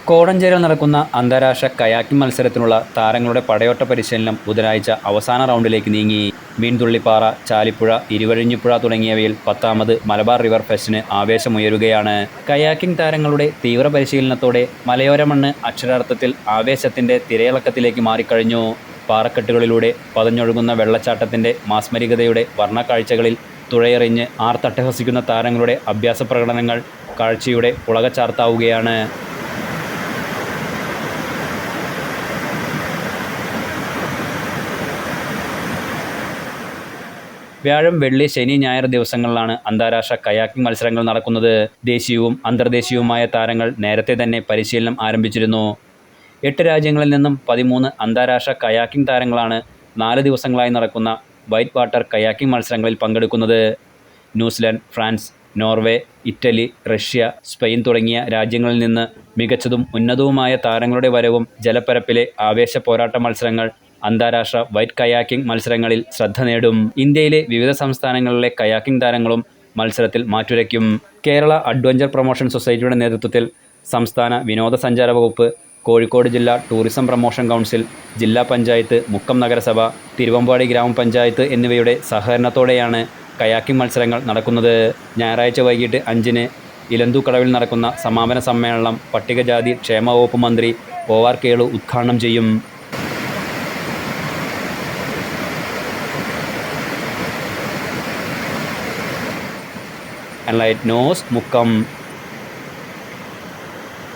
കോടഞ്ചേരിയിൽ നടക്കുന്ന അന്താരാഷ്ട്ര കയാക്കിംഗ് മത്സരത്തിനുള്ള താരങ്ങളുടെ പടയോട്ട പരിശീലനം ബുധനാഴ്ച അവസാന റൗണ്ടിലേക്ക് നീങ്ങി. മീൻതുള്ളിപ്പാറ, ചാലിപ്പുഴ, ഇരുവഴിഞ്ഞിപ്പുഴ തുടങ്ങിയവയിൽ 10ാമത് മലബാർ റിവർ ഫെസ്റ്റിന് ആവേശമുയരുകയാണ്. കയാക്കിംഗ് താരങ്ങളുടെ തീവ്ര പരിശീലനത്തോടെ മലയോര മണ്ണ് അക്ഷരാർത്ഥത്തിൽ ആവേശത്തിന്റെ തിരയിളക്കത്തിലേക്ക് മാറിക്കഴിഞ്ഞു. പാറക്കെട്ടുകളിലൂടെ പതഞ്ഞൊഴുകുന്ന വെള്ളച്ചാട്ടത്തിന്റെ മാസ്മരികതയുടെ വർണ്ണക്കാഴ്ചകളിൽ തുഴയെറിഞ്ഞ് ആർത്തട്ടഹസിക്കുന്ന താരങ്ങളുടെ അഭ്യാസ പ്രകടനങ്ങൾ കാഴ്ചയുടെ പുളകച്ചാർത്താവുകയാണ്. വ്യാഴം, വെള്ളി, ശനി, ഞായർ ദിവസങ്ങളിലാണ് അന്താരാഷ്ട്ര കയാക്കിംഗ് മത്സരങ്ങൾ നടക്കുന്നത്. ദേശീയവും അന്തർദേശീയവുമായ താരങ്ങൾ നേരത്തെ തന്നെ പരിശീലനം ആരംഭിച്ചിരുന്നു. 8 രാജ്യങ്ങളിൽ നിന്നും 13 അന്താരാഷ്ട്ര കയാക്കിംഗ് താരങ്ങളാണ് 4 ദിവസങ്ങളായി നടക്കുന്ന വൈറ്റ് വാട്ടർ കയാക്കിംഗ് മത്സരങ്ങളിൽ പങ്കെടുക്കുന്നത്. New Zealand, France, Norway, Italy, Russia, Spain തുടങ്ങിയ രാജ്യങ്ങളിൽ നിന്ന് മികച്ചതും ഉന്നതവുമായ താരങ്ങളുടെ വരവും ജലപ്പരപ്പിലെ ആവേശ പോരാട്ട മത്സരങ്ങൾ അന്താരാഷ്ട്ര വൈറ്റ് കയാക്കിംഗ് മത്സരങ്ങളിൽ ശ്രദ്ധ നേടും. ഇന്ത്യയിലെ വിവിധ സംസ്ഥാനങ്ങളിലെ കയാക്കിംഗ് താരങ്ങളും മത്സരത്തിൽ മാറ്റുരയ്ക്കും. കേരള അഡ്വഞ്ചർ പ്രൊമോഷൻ സൊസൈറ്റിയുടെ നേതൃത്വത്തിൽ സംസ്ഥാന വിനോദസഞ്ചാര വകുപ്പ്, കോഴിക്കോട് ജില്ലാ ടൂറിസം പ്രൊമോഷൻ കൗൺസിൽ, ജില്ലാ പഞ്ചായത്ത്, മുക്കം നഗരസഭ, തിരുവമ്പാടി ഗ്രാമപഞ്ചായത്ത് എന്നിവയുടെ സഹകരണത്തോടെയാണ് കയാക്കിംഗ് മത്സരങ്ങൾ നടക്കുന്നത്. ഞായറാഴ്ച വൈകിട്ട് 5-ന് ഇലന്തൂക്കടവിൽ നടക്കുന്ന സമാപന സമ്മേളനം പട്ടികജാതി ക്ഷേമ വകുപ്പ് മന്ത്രി OR കേളു ഉദ്ഘാടനം ചെയ്യും. Enlight news, Mukkam.